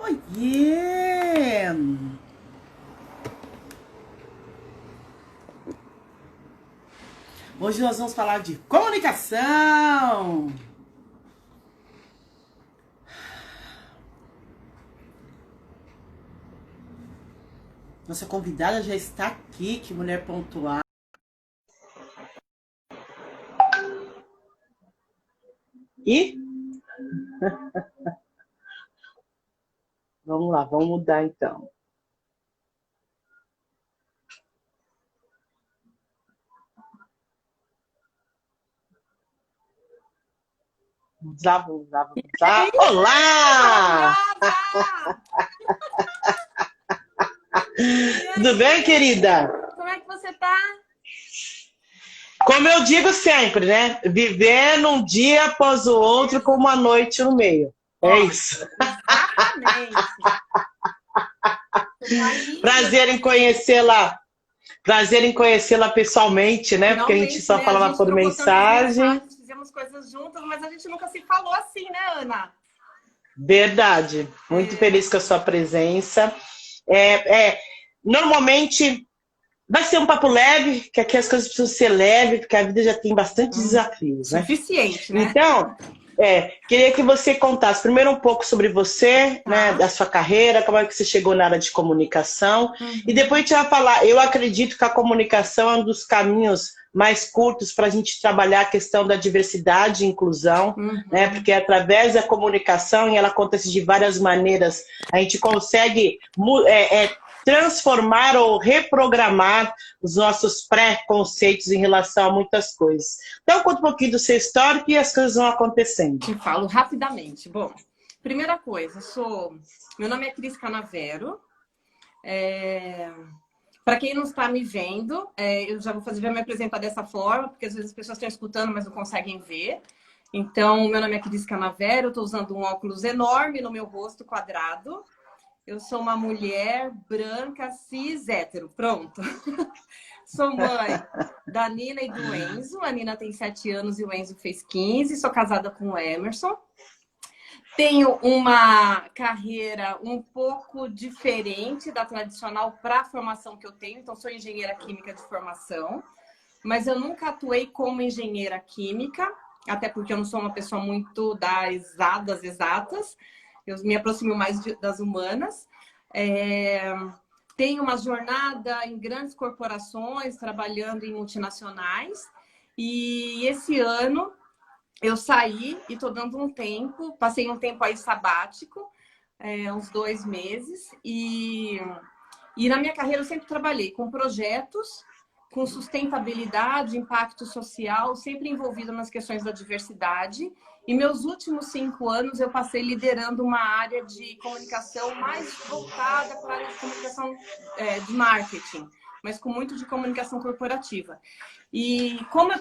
Oiê! Hoje nós vamos falar de comunicação. Nossa convidada já está aqui, que mulher pontual. E vamos lá, vamos mudar então. Vamos lá. Olá! Tudo bem, querida? Como é que você tá? Como eu digo sempre, né? Vivendo um dia após o outro com uma noite no meio. É isso. Exatamente. Prazer em conhecê-la. Prazer em conhecê-la pessoalmente, né? Porque a gente só falava por mensagem. Fizemos coisas juntas, mas a gente nunca se falou assim, né, Ana? Verdade. Muito feliz com a sua presença. Normalmente vai ser um papo leve, que aqui as coisas precisam ser leves, porque a vida já tem bastante desafios, né? Suficiente, né? Então, queria que você contasse primeiro um pouco sobre você, né, da sua carreira, como é que você chegou na área de comunicação, e depois a gente vai falar, eu acredito que a comunicação é um dos caminhos mais curtos para a gente trabalhar a questão da diversidade e inclusão, né, porque através da comunicação, e ela acontece de várias maneiras, a gente consegue transformar ou reprogramar os nossos preconceitos em relação a muitas coisas. Então, conta um pouquinho do seu histórico e as coisas vão acontecendo. Te falo rapidamente. Bom, primeira coisa, meu nome é Cris Canavero. Para quem não está me vendo, eu já vou me apresentar dessa forma, porque às vezes as pessoas estão escutando, mas não conseguem ver. Então, meu nome é Cris Canavero, eu estou usando um óculos enorme no meu rosto quadrado. Eu sou uma mulher branca, cis, hétero. Pronto. Sou mãe da Nina e do Enzo. A Nina tem 7 anos e o Enzo fez 15. Sou casada com o Emerson. Tenho uma carreira um pouco diferente da tradicional para a formação que eu tenho. Então, sou engenheira química de formação. Mas eu nunca atuei como engenheira química, até porque eu não sou uma pessoa muito das exatas. Eu me aproximo mais das humanas. Tenho uma jornada em grandes corporações, trabalhando em multinacionais. E esse ano eu saí e estou dando um tempo, passei um tempo aí sabático, uns 2 meses. E na minha carreira eu sempre trabalhei com projetos, com sustentabilidade, impacto social, sempre envolvida nas questões da diversidade. E meus últimos 5 anos eu passei liderando uma área de comunicação mais voltada para a área de comunicação de marketing, mas com muito de comunicação corporativa. E como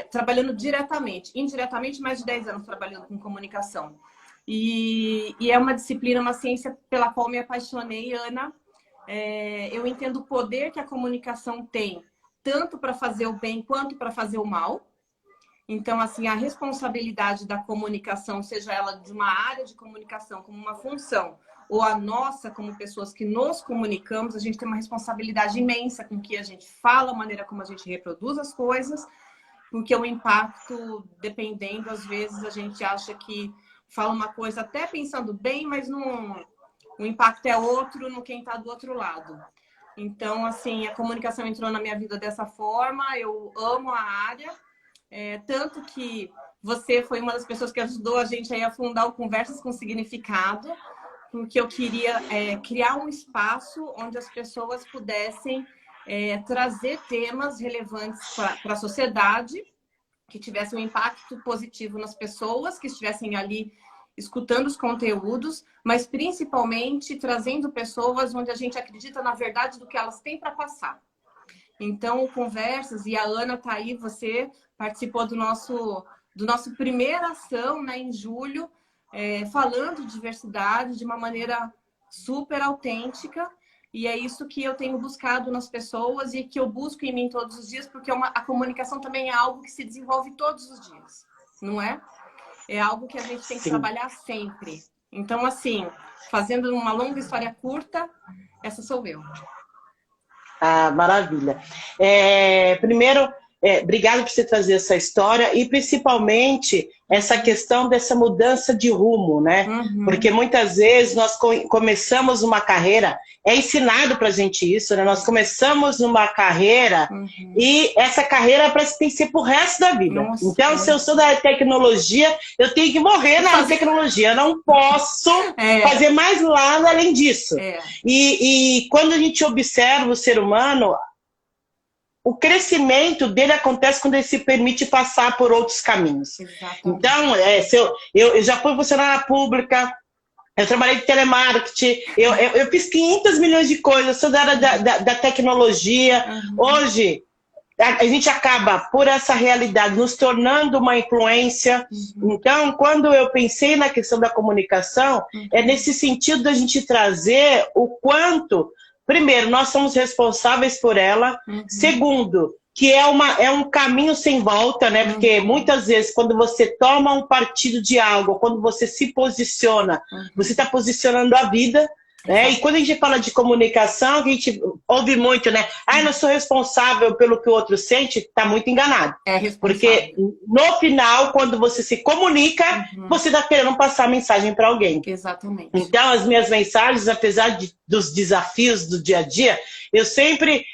trabalhando diretamente, indiretamente, mais de 10 anos trabalhando com comunicação. E é uma disciplina, uma ciência pela qual me apaixonei, Ana. Eu entendo o poder que a comunicação tem, tanto para fazer o bem quanto para fazer o mal. Então, assim, a responsabilidade da comunicação, seja ela de uma área de comunicação como uma função, ou a nossa como pessoas que nos comunicamos, a gente tem uma responsabilidade imensa com o que a gente fala, a maneira como a gente reproduz as coisas, porque o impacto, dependendo, às vezes a gente acha que fala uma coisa até pensando bem, mas não, o impacto é outro no quem está do outro lado. Então, assim, a comunicação entrou na minha vida dessa forma, eu amo a área, tanto que você foi uma das pessoas que ajudou a gente aí a fundar o Conversas com Significado, porque eu queria criar um espaço onde as pessoas pudessem trazer temas relevantes para a sociedade, que tivessem um impacto positivo nas pessoas, que estivessem ali escutando os conteúdos, mas principalmente trazendo pessoas onde a gente acredita na verdade do que elas têm para passar. Então, Conversas, e a Ana está aí, você participou do nosso primeira ação, né, em julho, falando de diversidade de uma maneira super autêntica. E é isso que eu tenho buscado nas pessoas e que eu busco em mim todos os dias, porque a comunicação também é algo que se desenvolve todos os dias, não é? É algo que a gente tem que trabalhar sempre. Então, assim, fazendo uma longa história curta, essa sou eu. Ah, maravilha. Primeiro, obrigado por você trazer essa história e principalmente essa questão dessa mudança de rumo, né? Uhum. Porque muitas vezes nós começamos uma carreira, é ensinado pra gente isso, né? Nós começamos uma carreira e essa carreira parece que tem que ser pro resto da vida. Nossa, então, se eu sou da tecnologia, eu tenho que morrer na tecnologia. Eu não posso fazer mais nada além disso. E quando a gente observa o ser humano, o crescimento dele acontece quando ele se permite passar por outros caminhos. Exatamente. Então, eu já fui funcionária pública, eu trabalhei de telemarketing, eu fiz 500 milhões de coisas, eu sou da área da tecnologia. Hoje, a gente acaba, por essa realidade, nos tornando uma influência. Então, quando eu pensei na questão da comunicação, é nesse sentido da gente trazer o quanto... Primeiro, nós somos responsáveis por ela. Segundo, que é um caminho sem volta, né? Porque muitas vezes, quando você toma um partido de algo, quando você se posiciona, você está posicionando a vida, né? E quando a gente fala de comunicação, a gente ouve muito, né? Ah, eu não sou responsável pelo que o outro sente, está muito enganado. Porque no final, quando você se comunica, você está querendo passar a mensagem para alguém. Exatamente. Então, as minhas mensagens, apesar dos desafios do dia a dia, eu sempre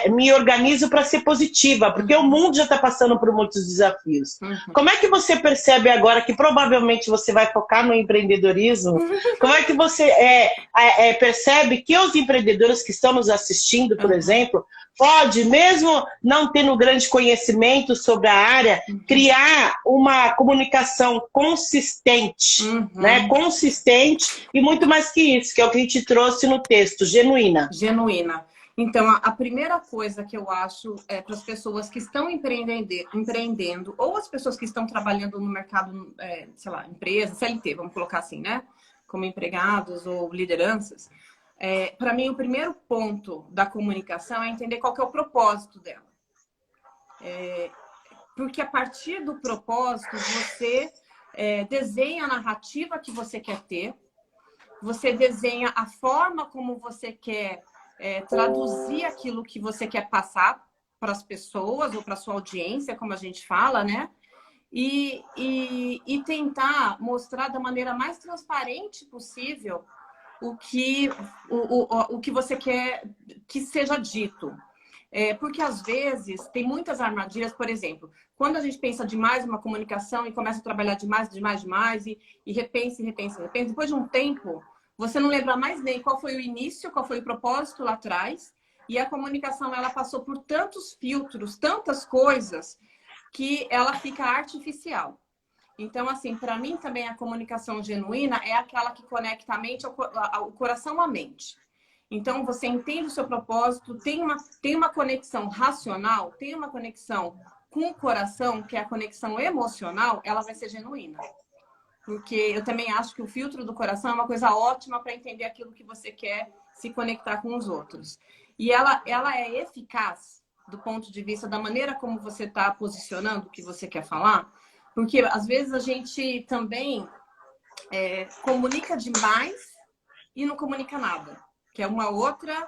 me organizo para ser positiva, porque o mundo já está passando por muitos desafios. Como é que você percebe agora que provavelmente você vai focar no empreendedorismo? Como é que você percebe que os empreendedores que estão nos assistindo, por exemplo, pode, mesmo não tendo grande conhecimento sobre a área, criar uma comunicação consistente, né? Consistente e muito mais que isso, que é o que a gente trouxe no texto, genuína. Genuína. Então, a primeira coisa que eu acho para as pessoas que estão empreendendo, ou as pessoas que estão trabalhando no mercado, sei lá, empresa, CLT, vamos colocar assim, né? Como empregados ou lideranças, para mim, o primeiro ponto da comunicação é entender qual que é o propósito dela. Porque a partir do propósito, você desenha a narrativa que você quer ter, você desenha a forma como você quer traduzir aquilo que você quer passar para as pessoas ou para a sua audiência, como a gente fala, né? E tentar mostrar da maneira mais transparente possível o que você quer que seja dito. Porque, às vezes, tem muitas armadilhas. Por exemplo, quando a gente pensa demais uma comunicação e começa a trabalhar demais, e repensa, depois de um tempo, você não lembra mais nem qual foi o início, qual foi o propósito lá atrás. E a comunicação, ela passou por tantos filtros, tantas coisas, que ela fica artificial. Então, assim, para mim também a comunicação genuína é aquela que conecta a mente o coração à mente. Então, você entende o seu propósito, tem uma conexão racional, tem uma conexão com o coração, que é a conexão emocional, ela vai ser genuína. Porque eu também acho que o filtro do coração é uma coisa ótima para entender aquilo que você quer se conectar com os outros. E ela é eficaz do ponto de vista da maneira como você está posicionando o que você quer falar, porque às vezes a gente também comunica demais e não comunica nada, que é uma outra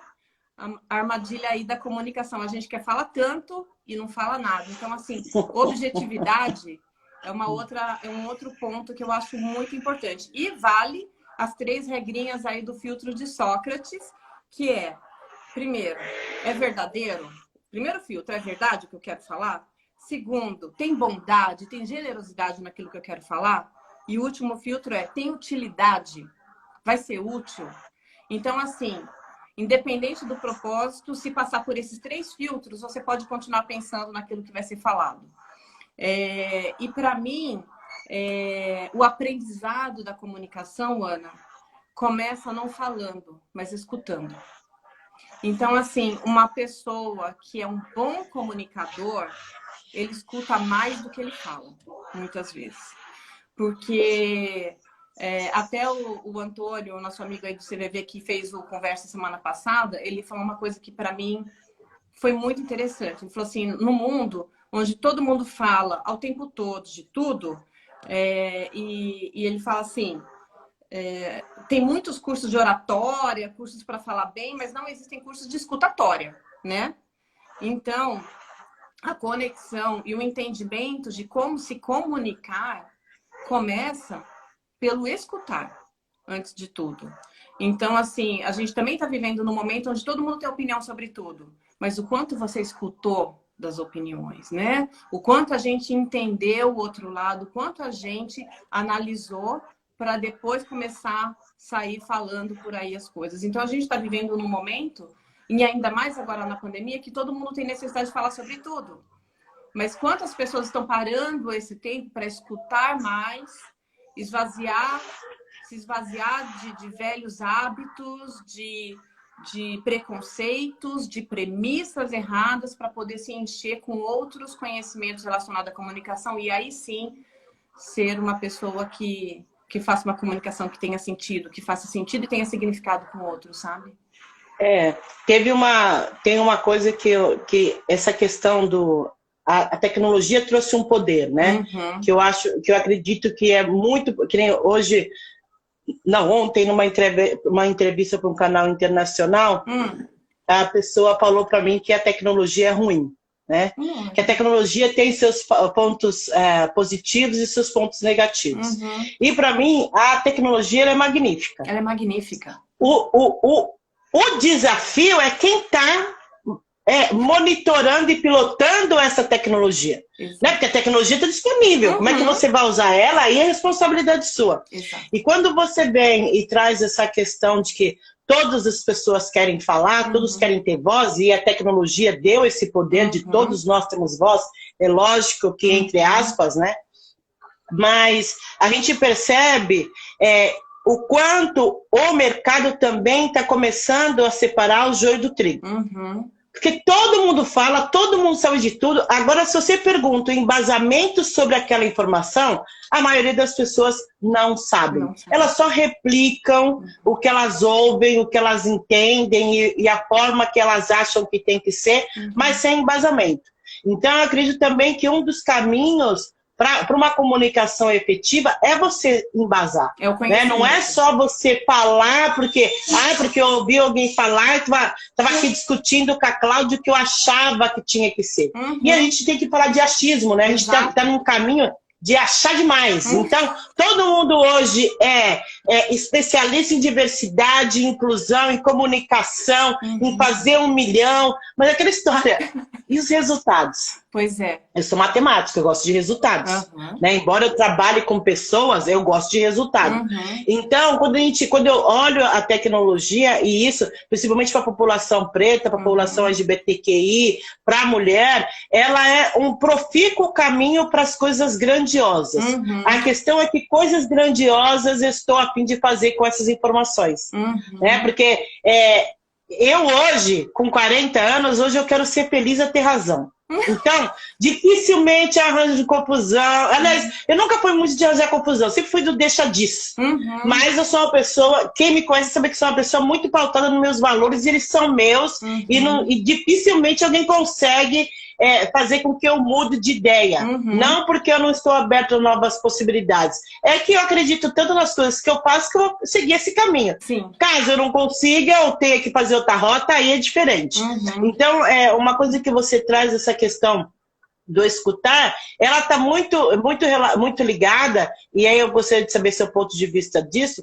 armadilha aí da comunicação. A gente quer falar tanto e não fala nada. Então, assim, objetividade é um outro ponto que eu acho muito importante. E vale as 3 regrinhas aí do filtro de Sócrates, que primeiro, é verdadeiro? Primeiro filtro, é verdade o que eu quero falar? Segundo, tem bondade, tem generosidade naquilo que eu quero falar? E o último filtro tem utilidade? Vai ser útil? Então, assim, independente do propósito, se passar por esses 3 filtros, você pode continuar pensando naquilo que vai ser falado. E para mim, o aprendizado da comunicação, Ana, começa não falando, mas escutando. Então, assim, uma pessoa que é um bom comunicador, ele escuta mais do que ele fala, muitas vezes. Porque até o Antônio, nosso amigo aí do CVV, que fez o Conversa semana passada, ele falou uma coisa que para mim foi muito interessante. Ele falou assim, no mundo onde todo mundo fala ao tempo todo de tudo, e ele fala assim, tem muitos cursos de oratória, cursos para falar bem, mas não existem cursos de escutatória, né? Então, a conexão e o entendimento de como se comunicar começa pelo escutar, antes de tudo. Então, assim, a gente também está vivendo num momento onde todo mundo tem opinião sobre tudo, mas o quanto você escutou das opiniões, né? O quanto a gente entendeu o outro lado, o quanto a gente analisou para depois começar a sair falando por aí as coisas. Então, a gente está vivendo num momento, e ainda mais agora na pandemia, que todo mundo tem necessidade de falar sobre tudo. Mas quantas pessoas estão parando esse tempo para escutar mais, se esvaziar de velhos hábitos, de preconceitos, de premissas erradas, para poder se encher com outros conhecimentos relacionados à comunicação e aí sim ser uma pessoa que faça uma comunicação que tenha sentido, que faça sentido e tenha significado com o outro, sabe? Tem uma coisa que essa questão a tecnologia trouxe um poder, né? Uhum. Que eu acredito que é muito, que nem hoje, não, ontem numa entrevista para um canal internacional, a pessoa falou para mim que a tecnologia é ruim, né? Que a tecnologia tem seus pontos positivos e seus pontos negativos. E para mim a tecnologia ela é magnífica. Ela é magnífica. O desafio é quem está monitorando e pilotando essa tecnologia. Né? Porque a tecnologia está disponível. Como é que você vai usar ela? Aí é responsabilidade sua. Exato. E quando você vem e traz essa questão de que todas as pessoas querem falar, todos querem ter voz, e a tecnologia deu esse poder de todos nós temos voz, é lógico que entre aspas, né? Mas a gente percebe o quanto o mercado também está começando a separar o joio do trigo. Porque todo mundo fala, todo mundo sabe de tudo. Agora, se você pergunta o embasamento sobre aquela informação, a maioria das pessoas não sabem. Elas só replicam o que elas ouvem, o que elas entendem e a forma que elas acham que tem que ser, mas sem embasamento. Então, eu acredito também que um dos caminhos para uma comunicação efetiva é você embasar. Né? Não é só você falar porque eu ouvi alguém falar e estava aqui discutindo com a Cláudia o que eu achava que tinha que ser. E a gente tem que falar de achismo, né? A gente está num caminho de achar demais. Então, todo mundo hoje é especialista em diversidade, em inclusão, em comunicação, em fazer 1 milhão. Mas aquela história, e os resultados? Pois é. Eu sou matemática, eu gosto de resultados. Né? Embora eu trabalhe com pessoas, eu gosto de resultado. Então, quando eu olho a tecnologia, e isso, principalmente para a população preta, para a população LGBTQI, para a mulher, ela é um profícuo caminho para as coisas grandiosas. A questão é que coisas grandiosas eu estou a fim de fazer com essas informações. Né? Porque eu hoje, com 40 anos, hoje eu quero ser feliz a ter razão. Então, dificilmente arranjo de confusão. Aliás, eu nunca fui muito de arranjar confusão, sempre fui do deixa disso. Mas eu sou uma pessoa, quem me conhece sabe que sou uma pessoa muito pautada nos meus valores, e eles são meus, e dificilmente alguém consegue fazer com que eu mude de ideia. Não porque eu não estou aberto a novas possibilidades. É que eu acredito tanto nas coisas que eu faço que eu vou seguir esse caminho. Caso eu não consiga, ou tenha que fazer outra rota, aí é diferente. Então, uma coisa que você traz, essa questão do escutar, ela está muito ligada, e aí eu gostaria de saber seu ponto de vista disso,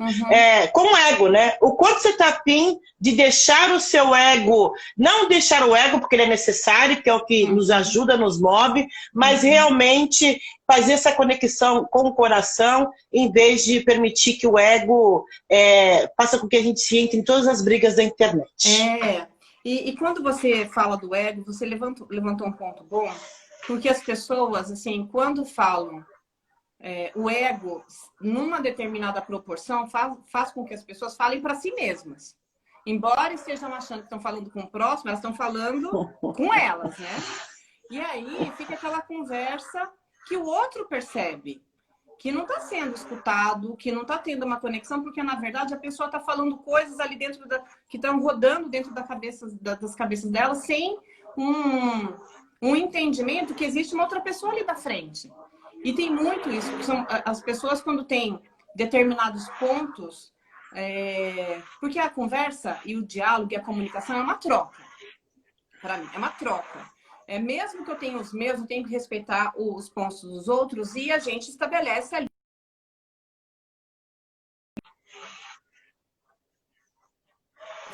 com o ego, né? O quanto você está afim de deixar o seu ego, não deixar o ego porque ele é necessário, que é o que nos ajuda, nos move, mas realmente fazer essa conexão com o coração, em vez de permitir que o ego faça com que a gente se entre em todas as brigas da internet. E quando você fala do ego, você levantou um ponto bom, porque as pessoas, assim, quando falam o ego, numa determinada proporção, faz com que as pessoas falem para si mesmas. Embora estejam achando que estão falando com o próximo, elas estão falando com elas, né? E aí fica aquela conversa que o outro percebe, que não está sendo escutado, que não está tendo uma conexão, porque, na verdade, a pessoa está falando coisas ali dentro que estão rodando dentro das cabeças dela, sem um entendimento que existe uma outra pessoa ali da frente. E tem muito isso, que são as pessoas quando têm determinados pontos, porque a conversa e o diálogo e a comunicação é uma troca. Para mim, é uma troca. Mesmo que eu tenha os meus, eu tenho que respeitar os pontos dos outros e a gente estabelece ali.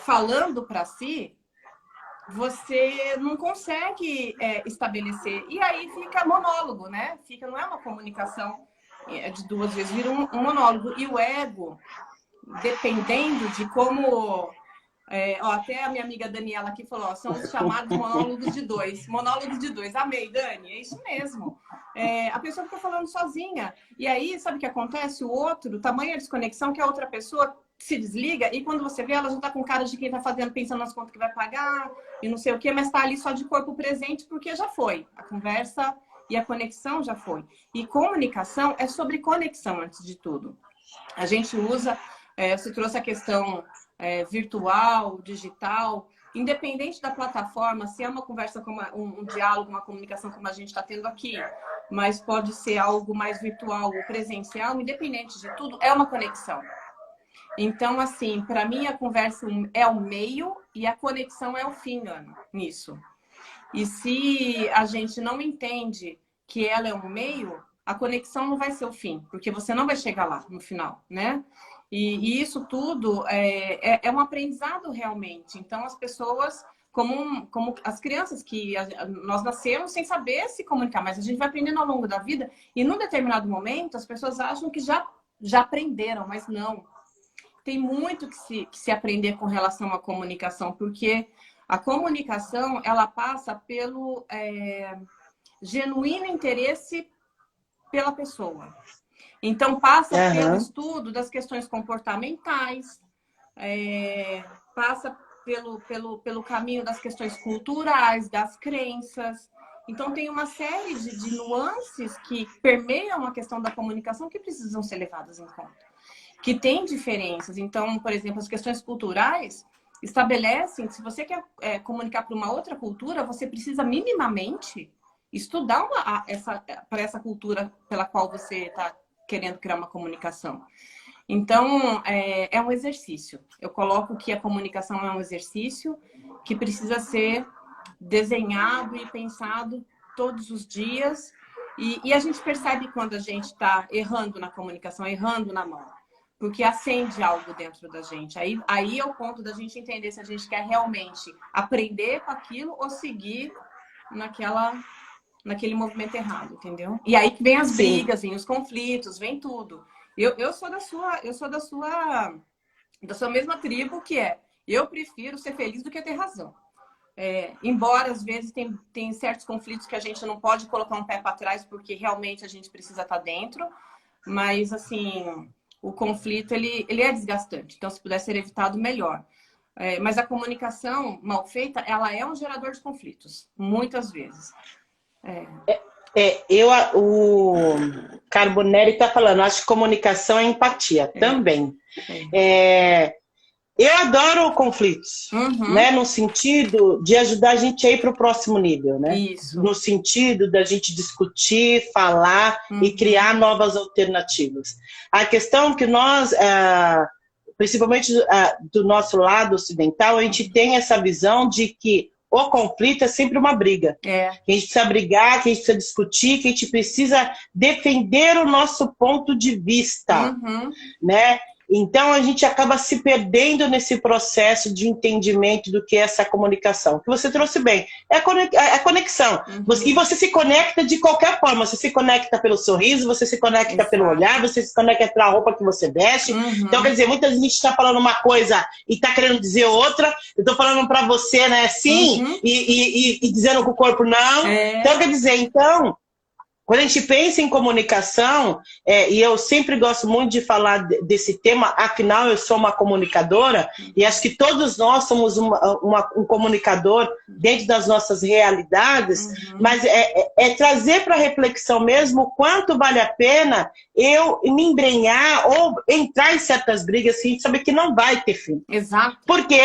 Falando para si, você não consegue estabelecer. E aí fica monólogo, né? Não é uma comunicação de duas vezes, vira um monólogo. E o ego, dependendo de como... até a minha amiga Daniela aqui falou, são os chamados monólogos de dois. Monólogos de dois. Amei, Dani, é isso mesmo. A pessoa fica falando sozinha. E aí, sabe o que acontece? O outro, tamanha desconexão que a outra pessoa se desliga e quando você vê, ela já tá com cara de quem tá fazendo, pensando nas contas que vai pagar e não sei o quê, mas tá ali só de corpo presente porque já foi. A conversa e a conexão já foi. E comunicação é sobre conexão, antes de tudo. A gente usa, você trouxe a questão virtual, digital, independente da plataforma, se é uma conversa, como um diálogo, uma comunicação como a gente está tendo aqui, mas pode ser algo mais virtual ou presencial, independente de tudo, é uma conexão. Então, assim, para mim a conversa é o meio e a conexão é o fim, Ana, nisso. E se a gente não entende que ela é um meio, a conexão não vai ser o fim, porque você não vai chegar lá no final, né? E isso tudo é um aprendizado realmente. Então, as pessoas, como as crianças, nós nascemos sem saber se comunicar, mas a gente vai aprendendo ao longo da vida e num determinado momento as pessoas acham que já aprenderam, mas não. Tem muito que se aprender com relação à comunicação, porque a comunicação, ela passa pelo genuíno interesse pela pessoa. Então, passa pelo estudo das questões comportamentais, passa pelo caminho das questões culturais, das crenças. Então, tem uma série de nuances que permeiam a questão da comunicação que precisam ser levadas em conta. Que tem diferenças. Então, por exemplo, as questões culturais estabelecem que se você quer comunicar para uma outra cultura, você precisa minimamente estudar para essa cultura pela qual você está querendo criar uma comunicação. Então, é um exercício. Eu coloco que a comunicação é um exercício que precisa ser desenhado e pensado todos os dias. E a gente percebe quando a gente está errando na comunicação, errando na mão. Porque acende algo dentro da gente. Aí é o ponto da gente entender se a gente quer realmente aprender com aquilo ou seguir naquele movimento errado, entendeu? E aí que vem as brigas, vem os conflitos, vem tudo. Eu sou da sua mesma tribo, que eu prefiro ser feliz do que ter razão. Embora às vezes tem certos conflitos que a gente não pode colocar um pé para trás porque realmente a gente precisa estar dentro, mas assim, o conflito ele é desgastante, então se puder ser evitado, melhor. Mas a comunicação mal feita, ela é um gerador de conflitos, muitas vezes. O Carbonelli está falando, acho que comunicação é empatia também. Eu adoro conflitos, né? No sentido de ajudar a gente a ir para o próximo nível, né? Isso. No sentido da gente discutir, falar e criar novas alternativas. A questão que nós, principalmente do nosso lado ocidental, a gente tem essa visão de que o conflito é sempre uma briga. Que a gente precisa brigar, que a gente precisa discutir, que a gente precisa defender o nosso ponto de vista, né? Então, a gente acaba se perdendo nesse processo de entendimento do que é essa comunicação. O que você trouxe bem é a conexão. E você se conecta de qualquer forma. Você se conecta pelo sorriso, você se conecta pelo olhar, você se conecta pela roupa que você veste. Então, quer dizer, muita gente está falando uma coisa e está querendo dizer outra. Eu estou falando para você, né, sim, e dizendo que o corpo não. Então, quer dizer, quando a gente pensa em comunicação, e eu sempre gosto muito de falar desse tema, afinal eu sou uma comunicadora, e acho que todos nós somos um comunicador dentro das nossas realidades, mas é trazer para reflexão mesmo o quanto vale a pena eu me embrenhar ou entrar em certas brigas que a gente sabe que não vai ter fim. Exato. Porque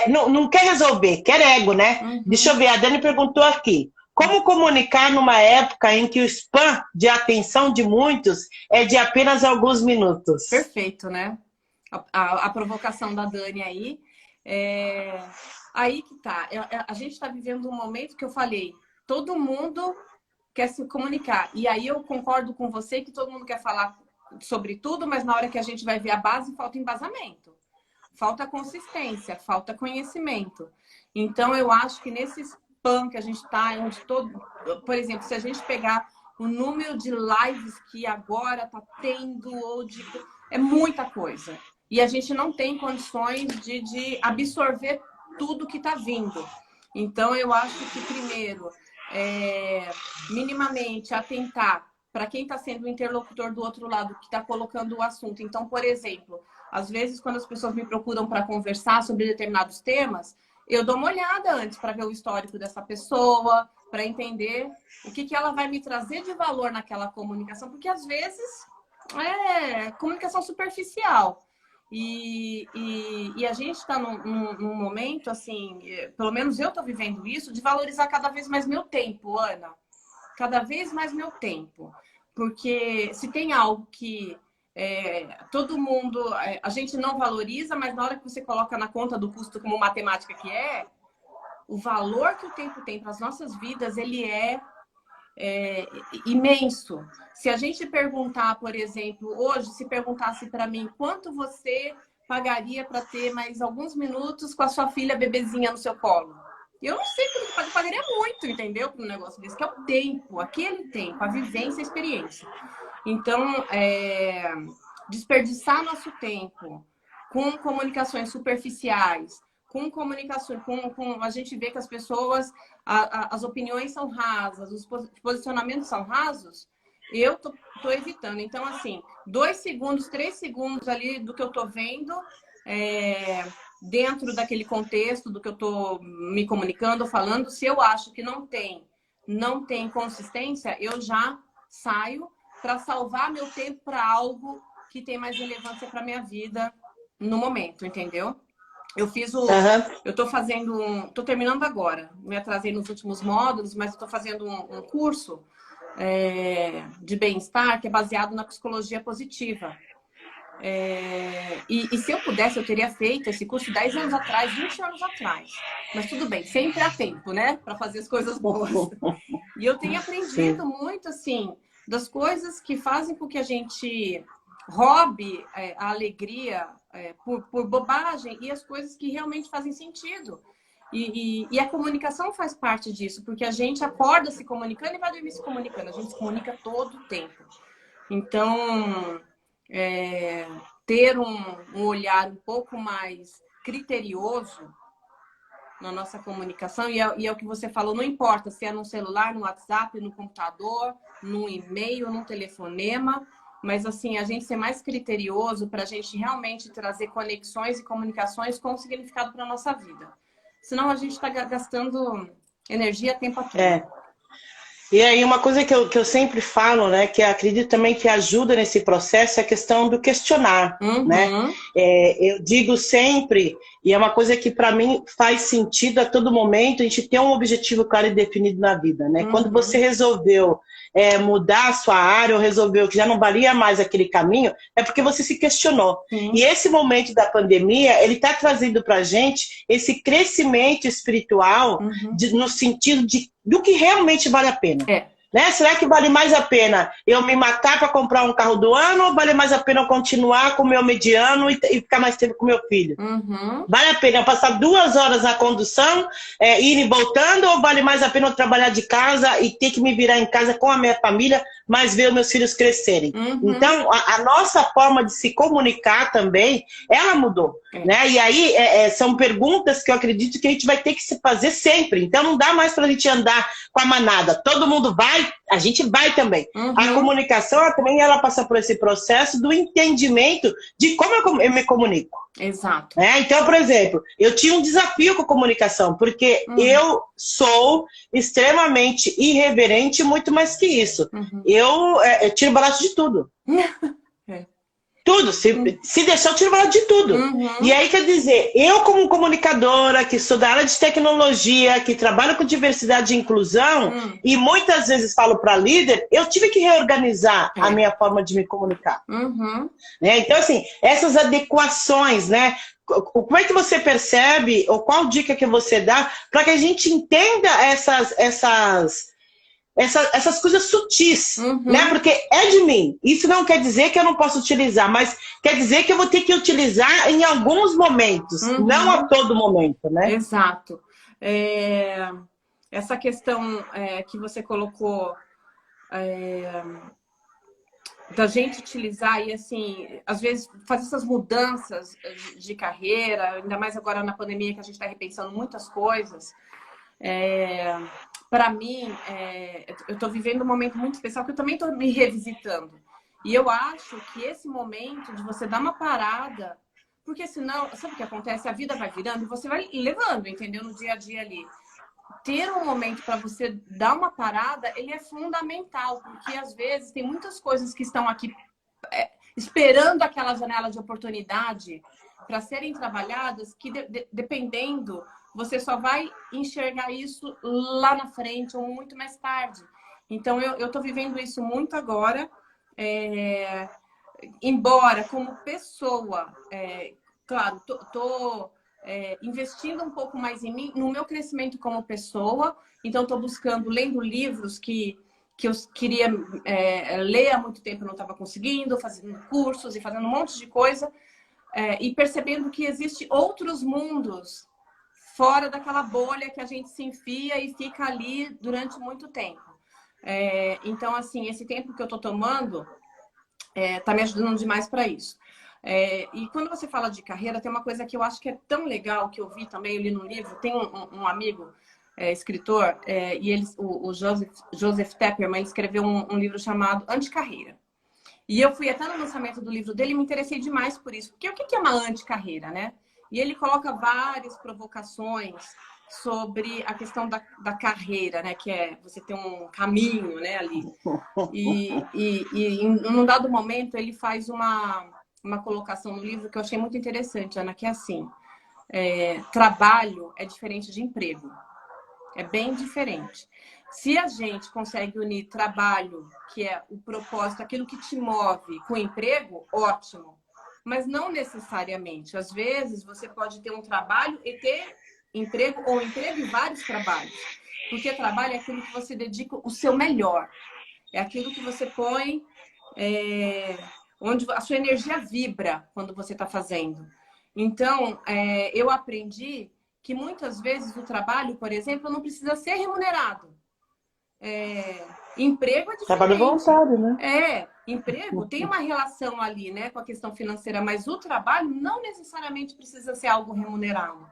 não quer resolver, quer ego, né? Deixa eu ver, a Dani perguntou aqui. Como comunicar numa época em que o span de atenção de muitos é de apenas alguns minutos? Perfeito, né? A provocação da Dani aí. Aí que tá. A gente está vivendo um momento que eu falei, todo mundo quer se comunicar. E aí eu concordo com você que todo mundo quer falar sobre tudo, mas na hora que a gente vai ver a base, falta embasamento. Falta consistência, falta conhecimento. Então, eu acho que nesse spam que a gente está, onde todo... Por exemplo, se a gente pegar o número de lives que agora está tendo, é muita coisa. E a gente não tem condições de absorver tudo que está vindo. Então, eu acho que, primeiro, minimamente atentar para quem está sendo o interlocutor do outro lado, que está colocando o assunto. Então, por exemplo, às vezes, quando as pessoas me procuram para conversar sobre determinados temas, eu dou uma olhada antes para ver o histórico dessa pessoa, para entender o que ela vai me trazer de valor naquela comunicação, porque às vezes é comunicação superficial. E a gente está num momento, assim, pelo menos eu estou vivendo isso, de valorizar cada vez mais meu tempo, Ana. Cada vez mais meu tempo. Porque se tem algo que todo mundo... a gente não valoriza, mas na hora que você coloca na conta do custo como matemática que o valor que o tempo tem para as nossas vidas, ele é imenso. Se a gente perguntar, por exemplo, hoje, se perguntasse para mim quanto você pagaria para ter mais alguns minutos com a sua filha bebezinha no seu colo? Eu não sei quanto eu pagaria muito, entendeu? Para um negócio desse, que é o tempo, aquele tempo, a vivência, a experiência. Então, desperdiçar nosso tempo com comunicações superficiais, com comunicações, a gente vê que as pessoas, as opiniões são rasas, os posicionamentos são rasos, eu tô evitando. Então, assim, 2 segundos, 3 segundos ali do que eu tô vendo, dentro daquele contexto do que eu tô me comunicando, falando, se eu acho que não tem consistência, eu já saio para salvar meu tempo para algo que tem mais relevância para minha vida no momento, entendeu? Eu fiz eu tô terminando agora, me atrasei nos últimos módulos, mas eu tô fazendo um curso de bem-estar que é baseado na psicologia positiva. E se eu pudesse, eu teria feito esse curso 10 anos atrás, 20 anos atrás. Mas tudo bem, sempre há tempo, né? Para fazer as coisas boas. E eu tenho aprendido muito, assim, das coisas que fazem com que a gente roube a alegria por bobagem e as coisas que realmente fazem sentido. E a comunicação faz parte disso, porque a gente acorda se comunicando e vai dormir se comunicando. A gente se comunica todo o tempo. Então, ter um olhar um pouco mais criterioso na nossa comunicação, e é o que você falou, não importa se é no celular, no WhatsApp, no computador, no e-mail, no telefonema, mas assim, a gente ser mais criterioso para a gente realmente trazer conexões e comunicações com significado para a nossa vida. Senão a gente está gastando energia tempo todo. E aí uma coisa que eu sempre falo, né, que eu acredito também que ajuda nesse processo é a questão do questionar, né? Eu digo sempre, e é uma coisa que para mim faz sentido a todo momento, a gente ter um objetivo claro e definido na vida, né? Quando você resolveu mudar a sua área ou resolveu que já não valia mais aquele caminho, é porque você se questionou. E esse momento da pandemia, ele está trazendo para a gente esse crescimento espiritual no sentido do que realmente vale a pena. Né? Será que vale mais a pena eu me matar para comprar um carro do ano ou vale mais a pena eu continuar com o meu mediano e ficar mais tempo com meu filho? Vale a pena eu passar 2 horas na condução, ir e voltando, ou vale mais a pena eu trabalhar de casa e ter que me virar em casa com a minha família, mas ver os meus filhos crescerem? Então, a nossa forma de se comunicar também, ela mudou. Né? E aí, são perguntas que eu acredito que a gente vai ter que se fazer sempre. Então, não dá mais para a gente andar com a manada. Todo mundo vai, a gente vai também. A comunicação, também, ela passa por esse processo do entendimento de como eu me comunico. Exato. Então, por exemplo, eu tinha um desafio com a comunicação, porque eu sou extremamente irreverente, muito mais que isso. Eu tiro barato de tudo. Tudo. Se deixar, eu tiro valor de tudo. E aí, quer dizer, eu como comunicadora, que sou da área de tecnologia, que trabalho com diversidade e inclusão, e muitas vezes falo para líder, eu tive que reorganizar a minha forma de me comunicar. Né? Então, assim, essas adequações, né? Como é que você percebe, ou qual dica que você dá, para que a gente entenda essas coisas sutis, né? Porque é de mim. Isso não quer dizer que eu não posso utilizar, mas quer dizer que eu vou ter que utilizar em alguns momentos, não a todo momento, né? Exato. Essa questão que você colocou da gente utilizar e, assim, às vezes fazer essas mudanças de carreira, ainda mais agora na pandemia que a gente está repensando muitas coisas. Para mim, eu estou vivendo um momento muito especial que eu também estou me revisitando. E eu acho que esse momento de você dar uma parada, porque senão, sabe o que acontece? A vida vai virando e você vai levando, entendeu? No dia a dia ali. Ter um momento para você dar uma parada, ele é fundamental, porque às vezes tem muitas coisas que estão aqui esperando aquela janela de oportunidade para serem trabalhadas, que dependendo, você só vai enxergar isso lá na frente ou muito mais tarde. Então, eu estou vivendo isso muito agora, embora como pessoa, claro, estou investindo um pouco mais em mim, no meu crescimento como pessoa. Então, estou buscando, lendo livros que eu queria ler há muito tempo, não estava conseguindo, fazendo cursos e fazendo um monte de coisa, e percebendo que existem outros mundos fora daquela bolha que a gente se enfia e fica ali durante muito tempo. Então, assim, esse tempo que eu estou tomando está me ajudando demais para isso. E quando você fala de carreira, tem uma coisa que eu acho que é tão legal, que eu vi também, eu li no livro, tem um amigo escritor, e o Joseph Tepperman, ele escreveu um livro chamado Anticarreira. E eu fui até no lançamento do livro dele e me interessei demais por isso. Porque o que é uma anticarreira, né? E ele coloca várias provocações sobre a questão da carreira, né? Que é você ter um caminho, né, ali. E em um dado momento ele faz uma colocação no livro que eu achei muito interessante, Ana, que é assim: trabalho é diferente de emprego. É bem diferente. Se a gente consegue unir trabalho, que é o propósito, aquilo que te move, com emprego, ótimo. Mas não necessariamente. Às vezes, você pode ter um trabalho e ter emprego, ou emprego e vários trabalhos. Porque trabalho é aquilo que você dedica o seu melhor. É aquilo que você põe, onde a sua energia vibra quando você está fazendo. Então, eu aprendi que muitas vezes o trabalho, por exemplo, não precisa ser remunerado. Emprego é diferente. Trabalho voluntário, né? Emprego tem uma relação ali, né, com a questão financeira, mas o trabalho não necessariamente precisa ser algo remunerado.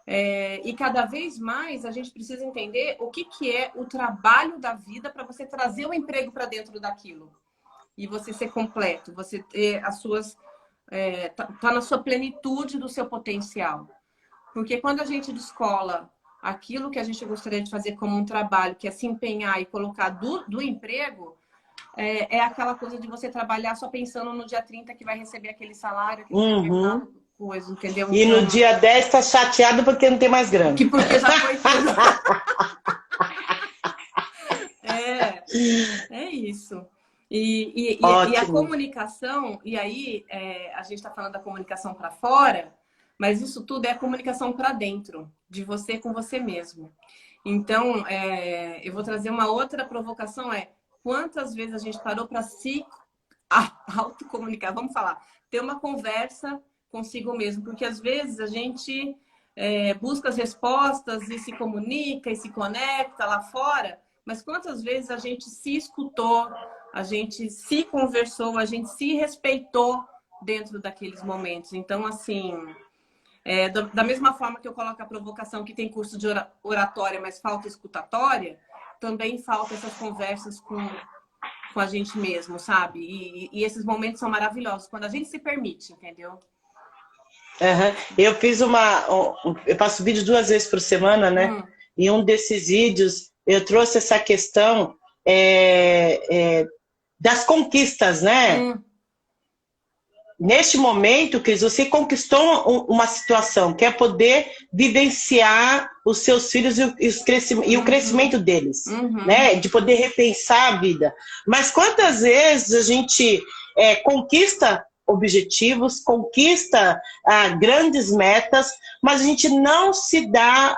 E cada vez mais a gente precisa entender o que é o trabalho da vida para você trazer o emprego para dentro daquilo. E você ser completo, você ter as suas... tá na sua plenitude do seu potencial. Porque quando a gente descola aquilo que a gente gostaria de fazer como um trabalho, que é se empenhar e colocar do emprego, é aquela coisa de você trabalhar só pensando no dia 30 que vai receber aquele salário, aquela coisa, entendeu? E no dia 10 tá chateado porque não tem mais grana. Porque já foi tudo. É isso. E a comunicação, e aí a gente está falando da comunicação para fora, mas isso tudo é a comunicação para dentro, de você com você mesmo. Então, eu vou trazer uma outra provocação, quantas vezes a gente parou para se autocomunicar, vamos falar, ter uma conversa consigo mesmo, porque às vezes a gente busca as respostas e se comunica e se conecta lá fora, mas quantas vezes a gente se escutou, a gente se conversou, a gente se respeitou dentro daqueles momentos. Então, assim... da mesma forma que eu coloco a provocação que tem curso de oratória, mas falta escutatória, também falta essas conversas com a gente mesmo, sabe? E esses momentos são maravilhosos, quando a gente se permite, entendeu? Eu fiz eu faço vídeo 2 vezes por semana, né? E um desses vídeos eu trouxe essa questão das conquistas, né? neste momento, Cris, você conquistou uma situação, que é poder vivenciar os seus filhos e o crescimento deles, né? De poder repensar a vida. Mas quantas vezes a gente conquista objetivos, conquista grandes metas, mas a gente não se dá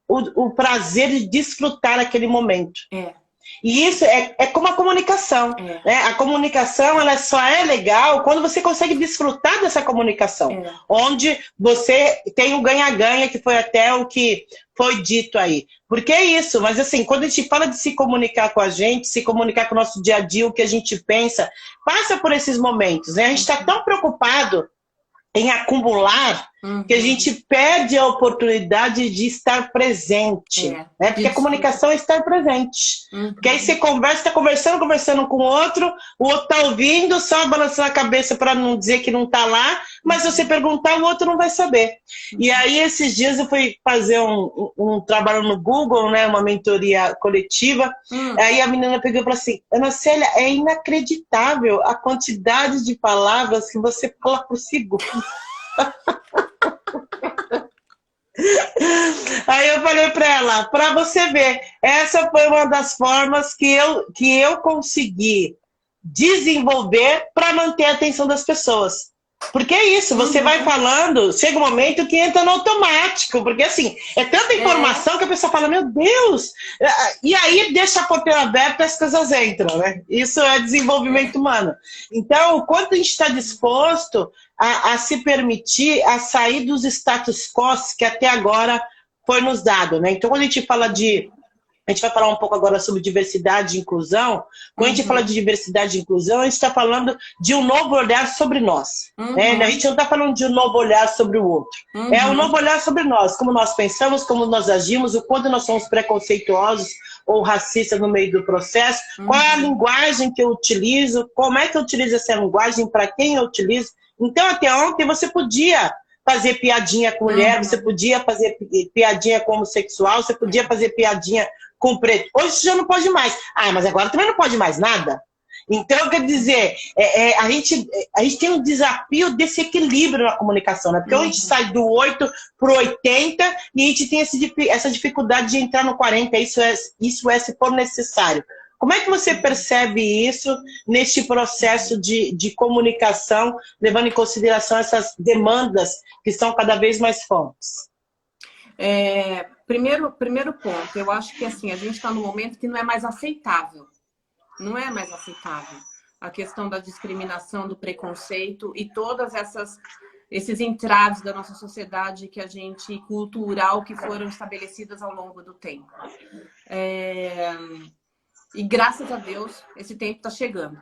o prazer de desfrutar aquele momento. E isso é como a comunicação. Né? A comunicação ela só é legal quando você consegue desfrutar dessa comunicação. Onde você tem o ganha-ganha, que foi até o que foi dito aí. Porque é isso, mas assim, quando a gente fala de se comunicar com a gente, se comunicar com o nosso dia a dia, o que a gente pensa, passa por esses momentos. Né? A gente está tão preocupado em acumular, que a gente perde a oportunidade de estar presente. Né? Porque a comunicação é estar presente. Porque aí você está conversando com o outro está ouvindo, só balançando a cabeça para não dizer que não está lá, mas se você perguntar, o outro não vai saber. E aí, esses dias, eu fui fazer um trabalho no Google, né, uma mentoria coletiva, aí a menina pegou e falou assim, Ana Célia, é inacreditável a quantidade de palavras que você fala por segundo. Aí eu falei para ela, para você ver, essa foi uma das formas que eu consegui desenvolver para manter a atenção das pessoas. Porque é isso, você vai falando, chega um momento que entra no automático, porque assim, é tanta informação que a pessoa fala, meu Deus, e aí deixa a porteira aberta e as coisas entram, né? Isso é desenvolvimento humano. Então, o quanto a gente está disposto a se permitir a sair dos status quo que até agora foi nos dado, né? Então, quando a gente fala a gente vai falar um pouco agora sobre diversidade e inclusão. Quando a gente fala de diversidade e inclusão, a gente está falando de um novo olhar sobre nós. Né? A gente não está falando de um novo olhar sobre o outro. É um novo olhar sobre nós, como nós pensamos, como nós agimos, o quanto nós somos preconceituosos ou racistas no meio do processo, qual é a linguagem que eu utilizo, como é que eu utilizo essa linguagem, para quem eu utilizo. Então, até ontem, você podia fazer piadinha com mulher, você podia fazer piadinha com homossexual, você podia fazer piadinha com preto. Hoje você já não pode mais. Mas agora também não pode mais nada. Então, quer dizer, a gente tem um desafio desse equilíbrio na comunicação, né? Porque a gente sai do 8 para o 80 e a gente tem essa dificuldade de entrar no 40. Isso é se for necessário. Como é que você percebe isso neste processo de comunicação, levando em consideração essas demandas que são cada vez mais fortes? Primeiro ponto, eu acho que assim, a gente está num momento que não é mais aceitável. Não é mais aceitável a questão da discriminação, do preconceito e todas esses entraves da nossa sociedade cultural que foram estabelecidas ao longo do tempo. E graças a Deus esse tempo está chegando.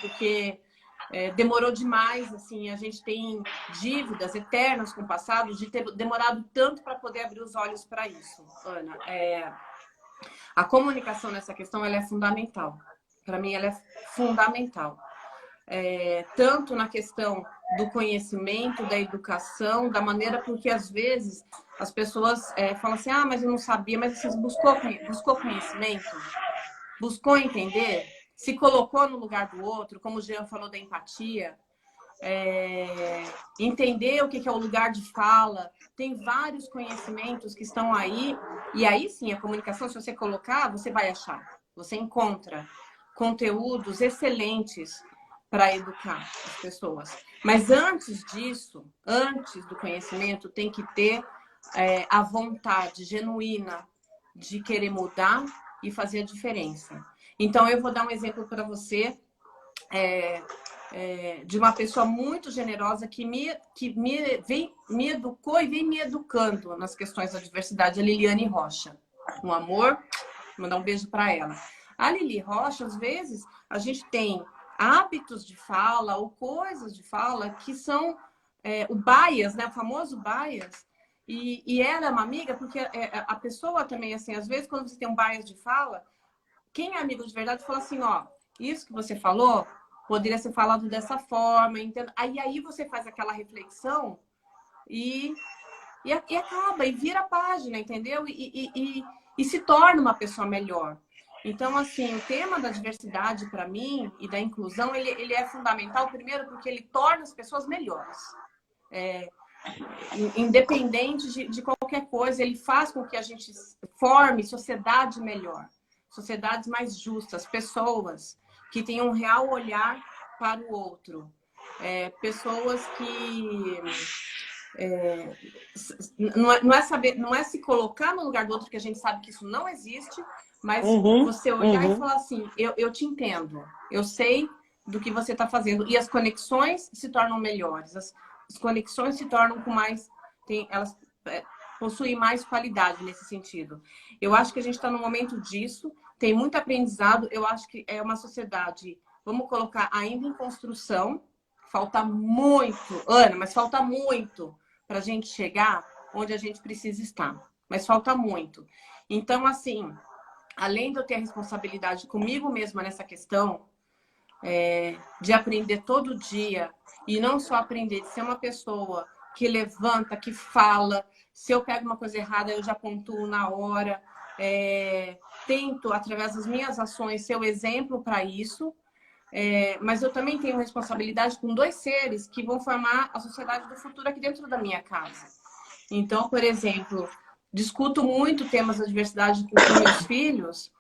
Porque demorou demais, assim, a gente tem dívidas eternas com o passado de ter demorado tanto para poder abrir os olhos para isso, Ana. A comunicação nessa questão ela é fundamental. Para mim, ela é fundamental. Tanto na questão do conhecimento, da educação, da maneira porque, às vezes, as pessoas falam assim, mas eu não sabia, mas você buscou conhecimento? Buscou entender? Se colocou no lugar do outro, como o Jean falou da empatia, entender o que é o lugar de fala. Tem vários conhecimentos que estão aí, e aí sim, a comunicação, se você colocar, você vai achar. Você encontra conteúdos excelentes para educar as pessoas. Mas antes disso, antes do conhecimento, tem que ter a vontade genuína de querer mudar e fazer a diferença. Então, eu vou dar um exemplo para você de uma pessoa muito generosa que me educou e vem me educando nas questões da diversidade, a Liliane Rocha. Um amor, vou mandar um beijo para ela. A Lili Rocha, às vezes, a gente tem hábitos de fala ou coisas de fala que são o bias, né? O famoso bias. E ela é uma amiga, porque a pessoa também, assim, às vezes, quando você tem um bias de fala, quem é amigo de verdade fala assim, isso que você falou poderia ser falado dessa forma, entendo. Aí você faz aquela reflexão e acaba, e vira a página, entendeu? E se torna uma pessoa melhor. Então, assim, o tema da diversidade, para mim, e da inclusão, ele é fundamental, primeiro, porque ele torna as pessoas melhores. Independente de qualquer coisa, ele faz com que a gente forme sociedade melhor, sociedades mais justas, pessoas que tenham um real olhar para o outro, pessoas que não é se colocar no lugar do outro, que a gente sabe que isso não existe, mas você olhar e falar assim, eu te entendo, eu sei do que você está fazendo, e as conexões se tornam melhores, as conexões se tornam com mais, elas possuem mais qualidade nesse sentido. Eu acho que a gente está no momento disso, tem muito aprendizado, eu acho que é uma sociedade, vamos colocar, ainda em construção, falta muito, Ana, mas falta muito para a gente chegar onde a gente precisa estar, mas falta muito. Então, assim, além de eu ter a responsabilidade comigo mesma nessa questão, de aprender todo dia, e não só aprender, de ser uma pessoa que levanta, que fala, se eu pego uma coisa errada, eu já pontuo na hora, tento, através das minhas ações, ser o exemplo para isso, mas eu também tenho responsabilidade com 2 seres que vão formar a sociedade do futuro aqui dentro da minha casa. Então, por exemplo, discuto muito temas da diversidade com meus filhos,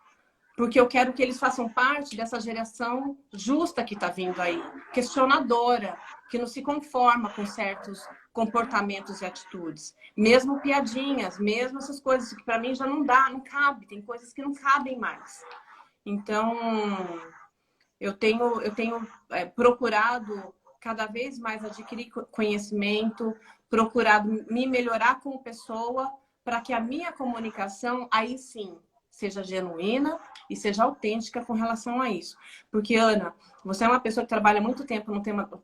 porque eu quero que eles façam parte dessa geração justa que está vindo aí, questionadora, que não se conforma com certos comportamentos e atitudes. Mesmo piadinhas, mesmo essas coisas que para mim já não dá, não cabe, tem coisas que não cabem mais. Então, eu tenho procurado cada vez mais adquirir conhecimento, procurado me melhorar como pessoa, para que a minha comunicação, aí sim, seja genuína e seja autêntica com relação a isso. Porque, Ana, você é uma pessoa que trabalha muito tempo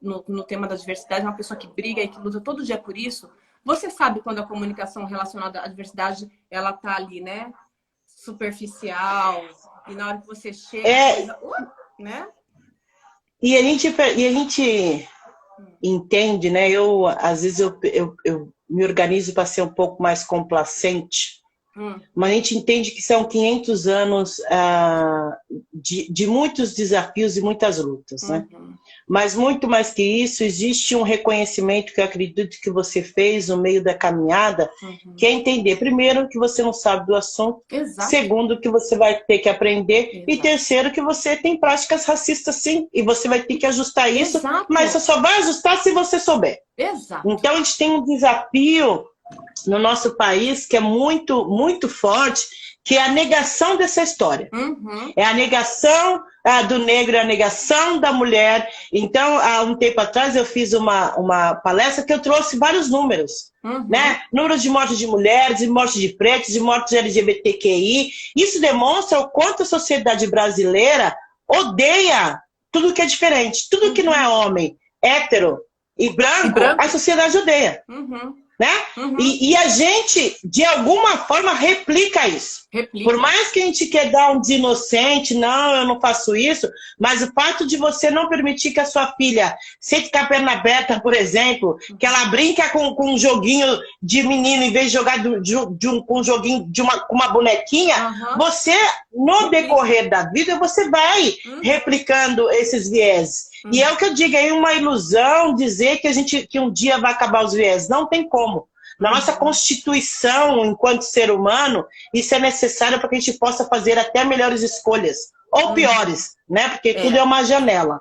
no tema da diversidade, é uma pessoa que briga e que luta todo dia por isso. Você sabe quando a comunicação relacionada à diversidade, ela tá ali, né? Superficial, e na hora que você chega, né? E a gente entende, né? Às vezes, eu me organizo para ser um pouco mais complacente, mas a gente entende que são 500 anos de muitos desafios e muitas lutas, né? Mas muito mais que isso, existe um reconhecimento que eu acredito que você fez no meio da caminhada, que é entender, primeiro, que você não sabe do assunto, segundo, que você vai ter que aprender, e terceiro, que você tem práticas racistas, sim, e você vai ter que ajustar isso, mas você só vai ajustar se você souber. Então, a gente tem um desafio no nosso país que é muito, muito forte, que é a negação dessa história. É a negação do negro, é a negação da mulher. Então, há um tempo atrás, eu fiz uma palestra que eu trouxe vários números. Né? Números de mortes de mulheres, de mortes de pretos, de mortes LGBTQI. Isso demonstra o quanto a sociedade brasileira odeia tudo que é diferente. Tudo que não é homem, hétero e branco. A sociedade odeia. Né? E a gente, de alguma forma, replica isso. Por mais que a gente quer dar um desinocente, não, eu não faço isso, mas o fato de você não permitir que a sua filha sente com a perna aberta, por exemplo, que ela brinca com um joguinho de menino em vez de jogar com um joguinho com uma bonequinha, você, no decorrer da vida, você vai replicando esses vieses. E é o que eu digo, é uma ilusão dizer que um dia vai acabar os vieses. Não tem como. Na nossa constituição, enquanto ser humano, isso é necessário para que a gente possa fazer até melhores escolhas. Ou piores, né? Porque tudo é uma janela.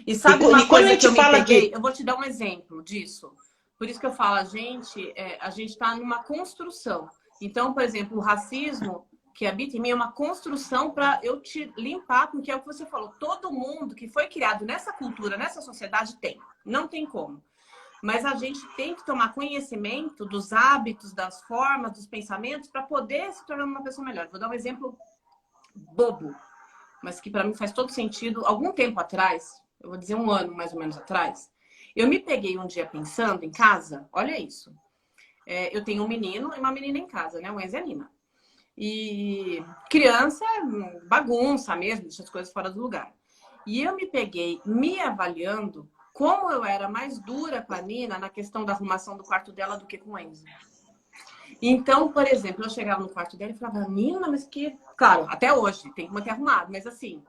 E sabe uma coisa que eu me peguei? Eu vou te dar um exemplo disso. Por isso que eu falo, a gente está numa construção. Então, por exemplo, o racismo que habita em mim é uma construção para eu te limpar, porque é o que você falou. Todo mundo que foi criado nessa cultura, nessa sociedade tem. Não tem como. Mas a gente tem que tomar conhecimento dos hábitos, das formas, dos pensamentos para poder se tornar uma pessoa melhor. Vou dar um exemplo bobo, mas que para mim faz todo sentido. Algum tempo atrás, eu vou dizer 1 ano mais ou menos atrás, eu me peguei um dia pensando em casa, olha isso. Eu tenho um menino e uma menina em casa, né? O Enzo e a Nina. E criança é bagunça mesmo, deixa as coisas fora do lugar. E eu me peguei me avaliando como eu era mais dura com a Nina na questão da arrumação do quarto dela do que com o Enzo. Então, por exemplo, eu chegava no quarto dela e falava, menina, mas que... Claro, até hoje, tem que manter arrumado, mas assim,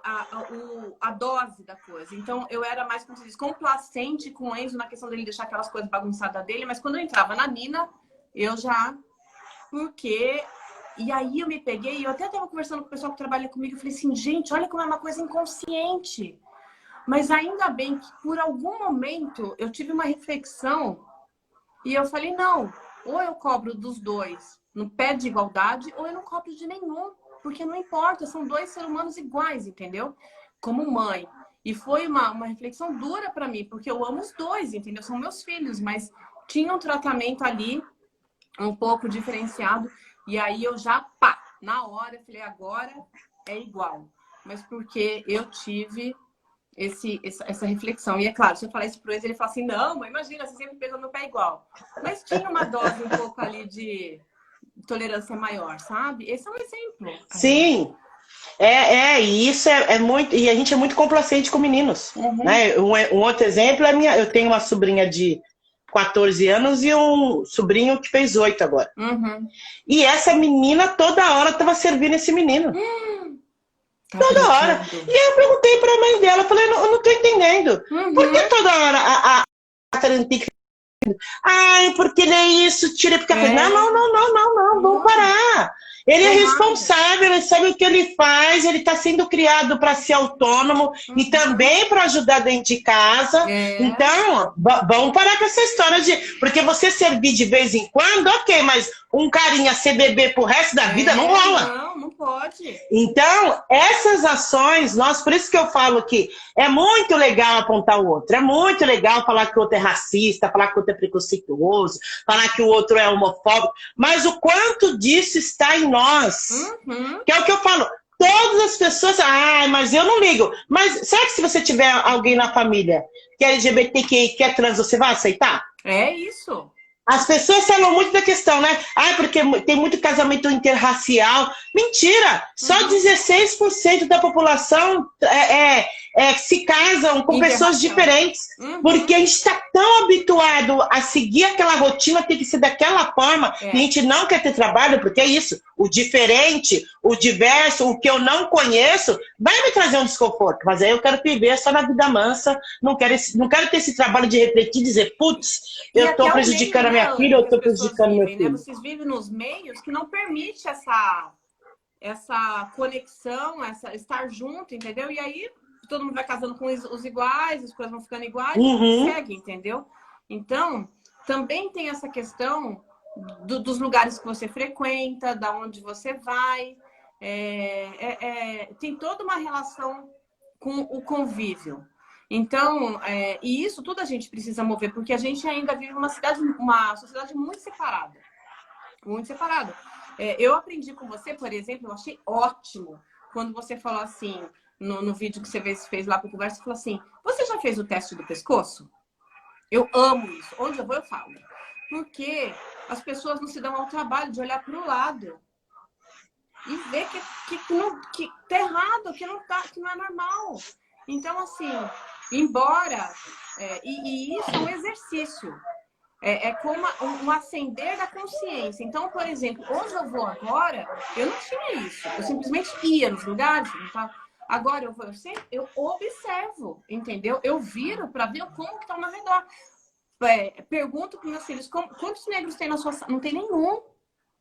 a dose da coisa. Então, eu era mais, como se diz, complacente com o Enzo na questão dele deixar aquelas coisas bagunçadas dele, mas quando eu entrava na Nina, eu já... Porque... E aí eu me peguei, eu até estava conversando com o pessoal que trabalha comigo, eu falei assim, gente, olha como é uma coisa inconsciente. Mas ainda bem que por algum momento eu tive uma reflexão e eu falei, não, ou eu cobro dos dois no pé de igualdade, ou eu não cobro de nenhum, porque não importa, são dois seres humanos iguais, entendeu? Como mãe. E foi uma reflexão dura para mim, porque eu amo os dois, entendeu? São meus filhos, mas tinha um tratamento ali um pouco diferenciado. E aí eu já, pá, na hora, eu falei, agora é igual. Mas porque eu tive essa reflexão. E é claro, se eu falar isso pro ele fala assim, não, mas imagina, você sempre pegou no pé igual. Mas tinha uma dose um pouco ali de tolerância maior, sabe? Esse é um exemplo. Sim, e isso é muito. E a gente é muito complacente com meninos. Né? Um outro exemplo é eu tenho uma sobrinha de 14 anos e um sobrinho que fez 8 agora. E essa menina toda hora estava servindo esse menino. Tá toda brincando. hora. E aí eu perguntei para a mãe dela, eu falei, eu não tô entendendo. Por que toda hora a Catherine tem que... Ai, porque ele é isso, tira porque... Não, vamos parar. Ele é responsável, ele sabe o que ele faz, ele está sendo criado para ser autônomo e também para ajudar dentro de casa. Então, vamos parar com essa história de... Porque você servir de vez em quando, ok, mas um carinha ser bebê pro resto da vida não rola. Não pode. Então, essas ações, por isso que eu falo que é muito legal apontar o outro, é muito legal falar que o outro é racista, falar que o outro é preconceituoso, falar que o outro é homofóbico, mas o quanto disso está em nós, que é o que eu falo, todas as pessoas, mas eu não ligo, mas será que se você tiver alguém na família que é LGBTQI, que é trans, você vai aceitar? É isso. As pessoas falam muito da questão, né? Porque tem muito casamento interracial. Mentira! Só 16% da população se casam com pessoas diferentes. Porque a gente está tão habituado a seguir aquela rotina, tem que ser daquela forma, e a gente não quer ter trabalho, porque é isso. O diferente, o diverso, o que eu não conheço, vai me trazer um desconforto. Mas aí eu quero viver só na vida mansa, não quero ter esse trabalho de refletir e dizer, putz, eu estou prejudicando a minha filha, eu estou prejudicando meu filho. Né? Vocês vivem nos meios que não permite essa conexão, estar junto, entendeu? E aí todo mundo vai casando com os iguais, as coisas vão ficando iguais, e segue, entendeu? Então, também tem essa questão dos lugares que você frequenta, da onde você vai. Tem toda uma relação com o convívio. Então, e isso tudo a gente precisa mover, porque a gente ainda vive uma sociedade muito separada. Muito separada. Eu aprendi com você, por exemplo, eu achei ótimo quando você falou assim, no vídeo que você fez lá para o Conversa, você falou assim, você já fez o teste do pescoço? Eu amo isso. Onde eu vou, eu falo. Porque as pessoas não se dão ao trabalho de olhar para o lado e ver que tá errado, que não é normal. Então, assim, embora... E isso é um exercício. É como um acender da consciência. Então, por exemplo, onde eu vou agora, eu não tinha isso. Eu simplesmente ia nos lugares. Agora eu observo, entendeu? Eu viro para ver como que está ao meu redor. Pergunto para meus filhos, quantos negros tem na sua sala? Não tem nenhum.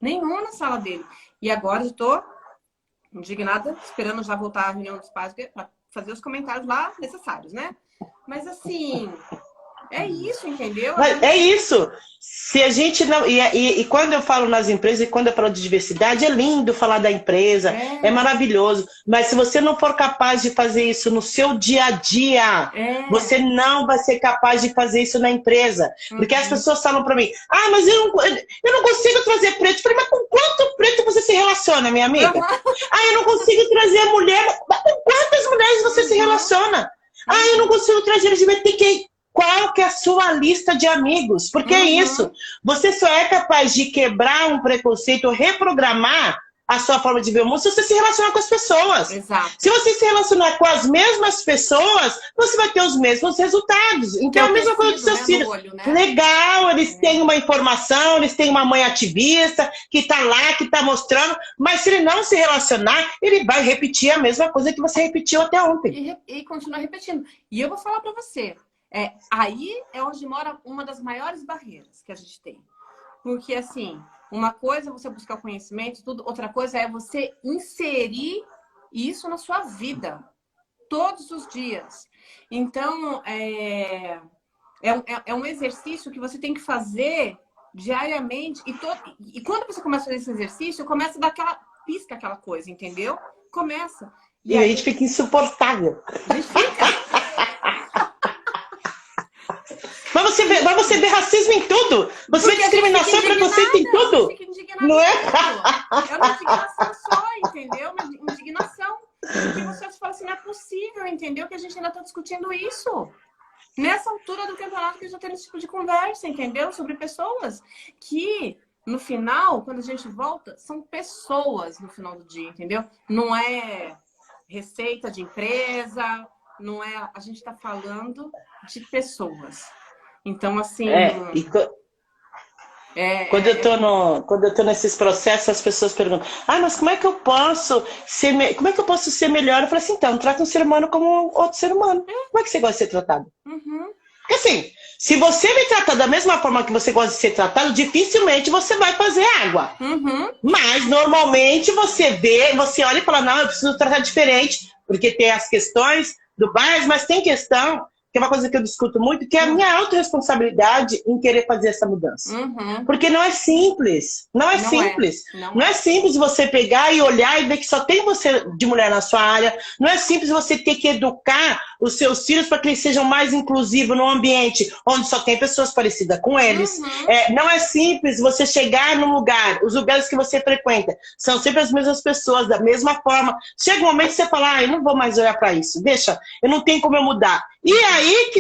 Nenhum na sala dele. E agora eu estou indignada, esperando já voltar à reunião dos pais para fazer os comentários lá necessários, né? Mas assim... É isso, entendeu? É isso. Se a gente não... E quando eu falo nas empresas, e quando eu falo de diversidade, é lindo falar da empresa, é maravilhoso. Mas se você não for capaz de fazer isso no seu dia a dia, você não vai ser capaz de fazer isso na empresa. Porque as pessoas falam para mim, mas eu não consigo trazer preto. Eu falei, mas com quanto preto você se relaciona, minha amiga? Eu não consigo trazer mulher. Mas com quantas mulheres você se relaciona? Eu não consigo trazer LGBTQI. Qual que é a sua lista de amigos? Porque é isso. Você só é capaz de quebrar um preconceito, reprogramar a sua forma de ver o mundo se você se relacionar com as pessoas. Exato. Se você se relacionar com as mesmas pessoas, você vai ter os mesmos resultados. Então, é a mesma coisa dos seus filhos. Olho, né? Legal, eles têm uma informação, eles têm uma mãe ativista que está lá, que está mostrando, mas se ele não se relacionar, ele vai repetir a mesma coisa que você repetiu até ontem. E continua repetindo. E eu vou falar para você, aí é onde mora uma das maiores barreiras que a gente tem. Porque, assim, uma coisa é você buscar conhecimento, tudo, outra coisa é você inserir isso na sua vida, todos os dias. Então, é um exercício que você tem que fazer diariamente. E quando você começa a fazer esse exercício, começa a dar pisca aquela coisa, entendeu? Começa. E aí a gente fica insuportável. A gente fica. Mas você vê racismo em tudo. Você vê discriminação e preconceito em tudo. Fica indignada, não é? É uma indignação só, entendeu? Uma indignação. Porque você fala assim, não é possível, entendeu? Que a gente ainda está discutindo isso. Nessa altura do campeonato que a gente já tem esse tipo de conversa, entendeu? Sobre pessoas que, no final, quando a gente volta, são pessoas no final do dia, entendeu? Não é receita de empresa, não é... A gente está falando de pessoas. Então, assim... Quando eu tô nesses processos, as pessoas perguntam: mas como é que eu posso ser melhor? Eu falo assim: então, trata um ser humano como outro ser humano. Como é que você gosta de ser tratado? Porque assim, se você me tratar da mesma forma que você gosta de ser tratado, dificilmente você vai fazer água. Mas, normalmente, você olha e fala: não, eu preciso tratar diferente, porque tem as questões do bairro, mas tem questão... que é uma coisa que eu discuto muito, que é a minha autorresponsabilidade em querer fazer essa mudança. Porque não é simples. Não é simples. Não é simples você pegar e olhar e ver que só tem você de mulher na sua área. Não é simples você ter que educar os seus filhos para que eles sejam mais inclusivos no ambiente onde só tem pessoas parecidas com eles. Não é simples você chegar num lugar, os lugares que você frequenta são sempre as mesmas pessoas, da mesma forma. Chega um momento que você fala: eu não vou mais olhar para isso. Deixa, eu não tenho como eu mudar. E aí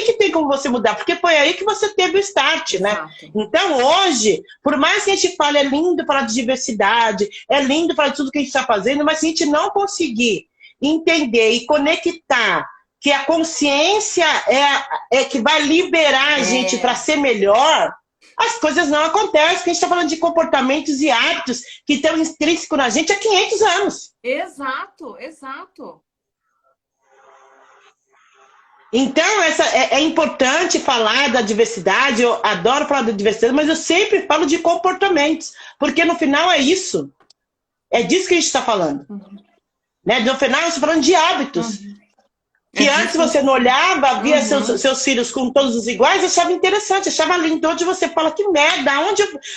que tem como você mudar, porque foi aí que você teve o start, né? Exato. Então, hoje, por mais que a gente fale, é lindo falar de diversidade, é lindo falar de tudo que a gente está fazendo, mas se a gente não conseguir entender e conectar que a consciência é que vai liberar a gente para ser melhor, as coisas não acontecem, porque a gente está falando de comportamentos e hábitos que estão intrínsecos na gente há 500 anos. Exato, exato. Então, é importante falar da diversidade, eu adoro falar da diversidade, mas eu sempre falo de comportamentos, porque no final é isso. É disso que a gente está falando. Né? No final, eu estou falando de hábitos. Que antes você não olhava, via seus filhos com todos os iguais, achava interessante, achava lindo. Hoje você fala: que merda,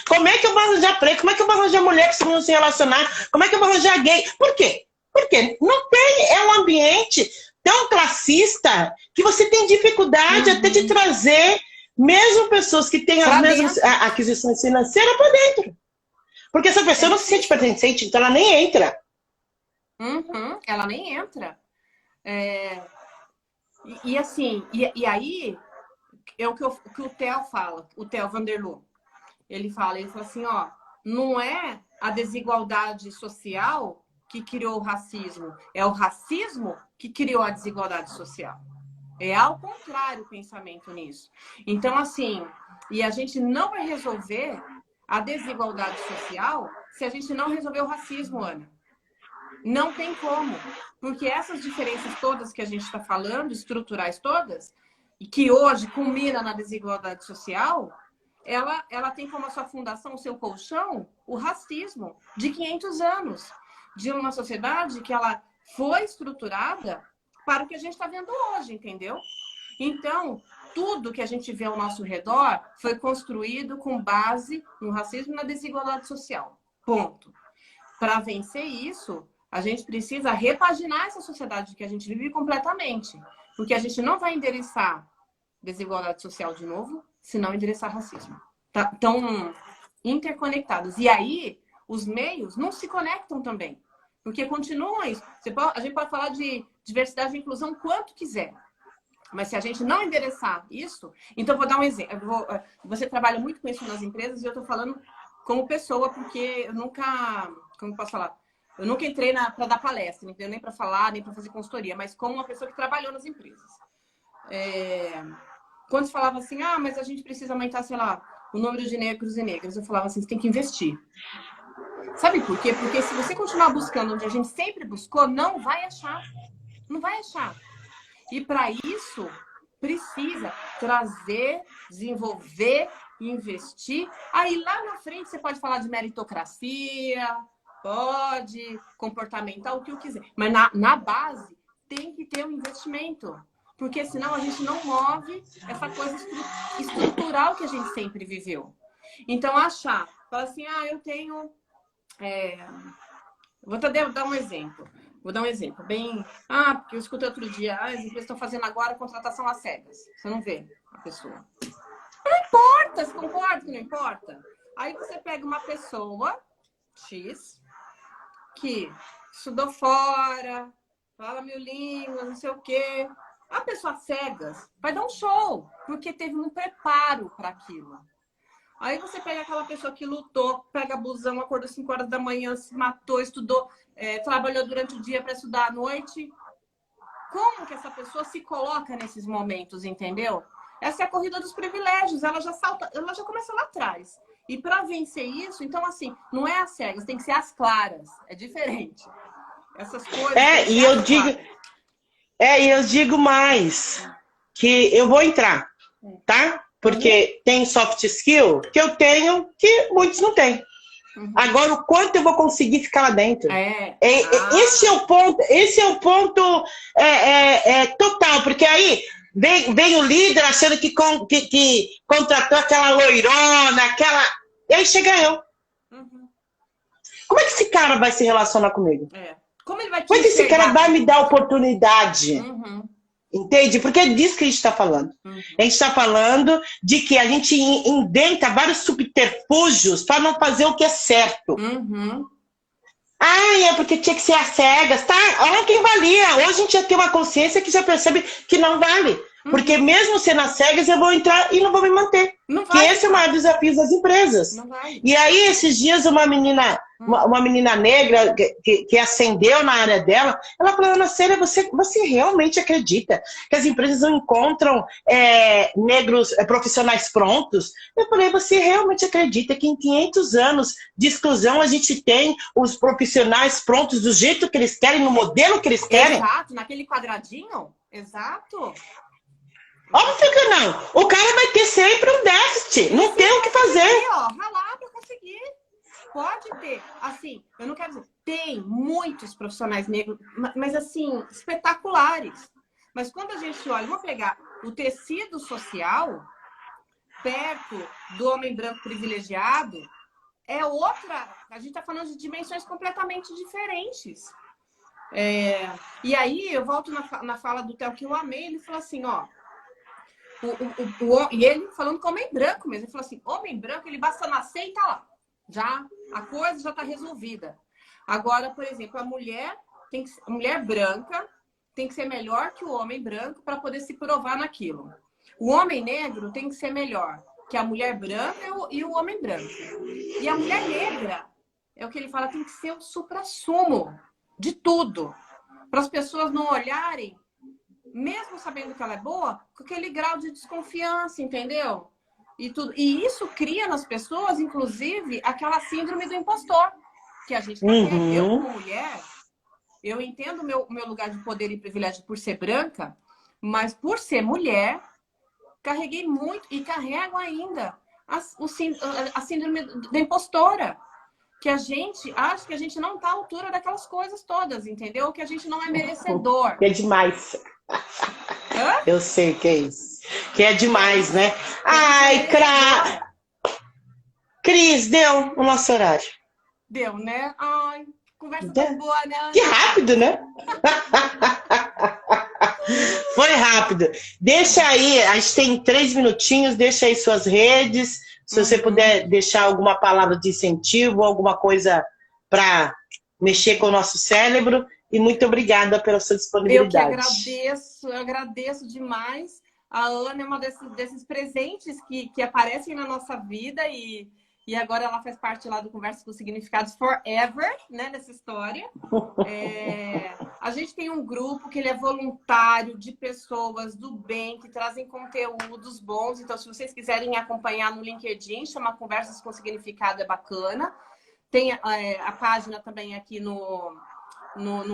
como é que eu vou arranjar preto? Como é que eu vou arranjar mulher que não se relacionar? Como é que eu vou arranjar gay? Por quê? Porque não tem, é um ambiente tão classista que você tem dificuldade até de trazer mesmo pessoas que têm as mesmas aquisições financeiras para dentro. Porque essa pessoa não se sente pertencente, então ela nem entra. Ela nem entra. E aí, é o que o Theo fala, o Theo Vanderloo. Ele fala assim, não é a desigualdade social que criou o racismo, é o racismo que criou a desigualdade social. É ao contrário o pensamento nisso. Então, assim, e a gente não vai resolver a desigualdade social se a gente não resolver o racismo, Ana. Não tem como. Porque essas diferenças todas que a gente está falando, estruturais todas, e que hoje culmina na desigualdade social, ela tem como a sua fundação, o seu colchão, o racismo de 500 anos. De uma sociedade que ela foi estruturada para o que a gente está vendo hoje, entendeu? Então, tudo que a gente vê ao nosso redor foi construído com base no racismo e na desigualdade social. Ponto. Para vencer isso, a gente precisa repaginar essa sociedade que a gente vive completamente. Porque a gente não vai endereçar desigualdade social de novo, se não endereçar racismo. Estão interconectados. E aí, os meios não se conectam também. Porque continuam isso. A gente pode falar de diversidade e inclusão quanto quiser. Mas se a gente não endereçar isso... Então, vou dar um exemplo. Você trabalha muito com isso nas empresas e eu estou falando como pessoa, porque eu nunca como eu posso falar? Eu nunca entrei para dar palestra, não entendeu? Nem para falar, nem para fazer consultoria, mas como uma pessoa que trabalhou nas empresas. Quando se falava assim, mas a gente precisa aumentar, sei lá, o número de negros e negras, eu falava assim, você tem que investir. Sabe por quê? Porque se você continuar buscando onde a gente sempre buscou, não vai achar. Não vai achar. E para isso, precisa trazer, desenvolver, investir. Aí lá na frente você pode falar de meritocracia, pode, comportamental, o que eu quiser. Mas na base tem que ter um investimento. Porque senão a gente não move essa coisa estrutural que a gente sempre viveu. Então, fala assim, eu tenho... Vou dar um exemplo. Vou dar um exemplo. Porque eu escutei outro dia, as empresas estão fazendo agora contratação às cegas. Você não vê a pessoa. Não importa, você concorda que não importa? Aí você pega uma pessoa, X, que estudou fora, fala 1000 línguas, não sei o quê. A pessoa cegas vai dar um show, porque teve um preparo para aquilo. Aí você pega aquela pessoa que lutou, pega busão, acordou 5 horas da manhã, se matou, estudou, trabalhou durante o dia para estudar à noite. Como que essa pessoa se coloca nesses momentos, entendeu? Essa é a corrida dos privilégios, ela já começa lá atrás. E para vencer isso, então assim, não é as cegas, tem que ser as claras, é diferente. Essas coisas. E eu digo mais, que eu vou entrar, tá? Porque tem soft skill que eu tenho que muitos não têm. Agora, o quanto eu vou conseguir ficar lá dentro? Esse é o ponto total, porque aí vem o líder achando que contratou aquela loirona, e aí chega eu. Como é que esse cara vai se relacionar comigo? Como ele vai Como é que esse cara vai me dar oportunidade? Entende? Porque é disso que a gente está falando. A gente está falando de que a gente inventa vários subterfúgios para não fazer o que é certo. É porque tinha que ser às cegas, tá? Olha quem valia. Hoje a gente já tem uma consciência que já percebe que não vale. Porque mesmo sendo às cegas, eu vou entrar e não vou me manter. Que esse é o maior desafio das empresas. E aí, esses dias, uma menina negra que ascendeu na área dela, ela falou, Ana Célia, você realmente acredita que as empresas não encontram negros profissionais prontos? Eu falei, você realmente acredita que em 500 anos de exclusão a gente tem os profissionais prontos do jeito que eles querem, no modelo que eles querem? Exato, naquele quadradinho? Exato. Óbvio que não. O cara vai ter sempre um déficit. Não tem o que fazer. Ralar para conseguir. Pode ter. Assim, eu não quero dizer... Tem muitos profissionais negros, mas assim, espetaculares. Mas quando a gente olha, vamos pegar o tecido social perto do homem branco privilegiado, é outra... A gente está falando de dimensões completamente diferentes. E aí, eu volto na fala do Theo, que eu amei. Ele falou assim, e ele falando com homem branco mesmo. Ele falou assim, homem branco, ele basta nascer e tá lá. A coisa já tá resolvida. Agora, por exemplo, a mulher branca tem que ser melhor que o homem branco para poder se provar naquilo. O homem negro tem que ser melhor que a mulher branca e o homem branco. E a mulher negra, é o que ele fala, tem que ser o suprassumo de tudo. Para as pessoas não olharem, mesmo sabendo que ela é boa, com aquele grau de desconfiança, entendeu? E isso cria nas pessoas, inclusive, aquela síndrome do impostor que a gente carrega. Eu, como mulher, eu entendo o meu lugar de poder e privilégio por ser branca, mas por ser mulher, carreguei muito e carrego ainda a síndrome da impostora. Que a gente acha que a gente não está à altura daquelas coisas todas, entendeu? Que a gente não é merecedor. É demais. Eu sei que é isso. Que é demais, né? Ai, Cris, deu o nosso horário. Deu, né? Ai, conversa tão boa, né? Que rápido, né? Foi rápido. Deixa aí, a gente tem 3 minutinhos, deixa aí suas redes. Se você puder deixar alguma palavra de incentivo, alguma coisa para mexer com o nosso cérebro. E muito obrigada pela sua disponibilidade. Eu agradeço demais. A Ana é uma desses presentes que aparecem na nossa vida e e agora ela faz parte lá do Conversas com Significados Forever, né, nessa história. A gente tem um grupo que ele é voluntário de pessoas do bem, que trazem conteúdos bons. Então, se vocês quiserem acompanhar no LinkedIn, chama Conversas com Significado, é bacana. Tem a página também aqui no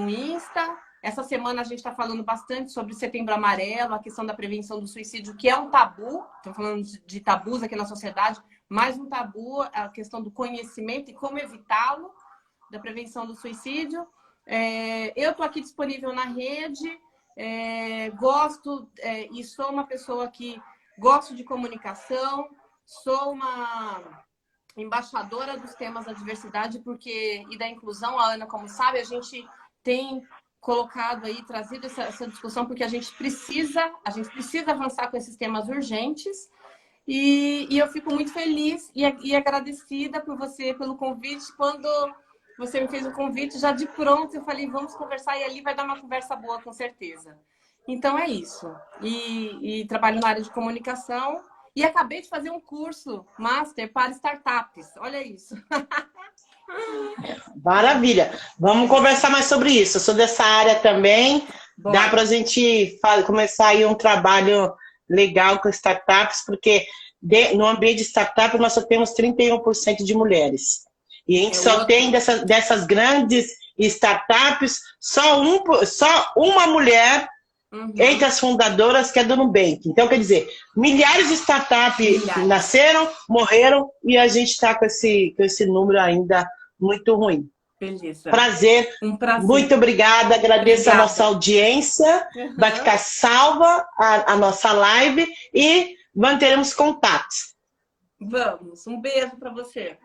Insta. Essa semana a gente está falando bastante sobre Setembro Amarelo, a questão da prevenção do suicídio, que é um tabu. Estamos falando de tabus aqui na sociedade, mais um tabu, a questão do conhecimento e como evitá-lo, da prevenção do suicídio. Eu estou aqui disponível na rede, gosto e sou uma pessoa que gosto de comunicação, sou uma embaixadora dos temas da diversidade e da inclusão. A Ana, como sabe, a gente tem colocado aí, trazido essa discussão, porque a gente precisa avançar com esses temas urgentes. E eu fico muito feliz e agradecida por você, pelo convite. Quando você me fez o convite, já de pronto eu falei, vamos conversar, e ali vai dar uma conversa boa, com certeza. Então é isso. E trabalho na área de comunicação e acabei de fazer um curso Master para startups. Olha isso. Maravilha. Vamos conversar mais sobre isso. Eu sou dessa área também. Bora. Dá para a gente começar aí um trabalho legal com startups, porque no ambiente de startup nós só temos 31% de mulheres. E a gente só tem dessas grandes startups, só uma mulher entre as fundadoras, que é do Nubank. Então, quer dizer, milhares de startups nasceram, morreram, e a gente está com esse número ainda muito ruim. Beleza. Prazer. Um prazer. Muito obrigada. Agradeço a nossa audiência. Vai ficar salva a nossa live e manteremos contatos. Vamos. Um beijo para você.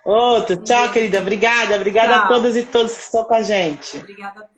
Outro. Tchau, querida. Obrigada. Obrigada a todas e todos que estão com a gente. Obrigada.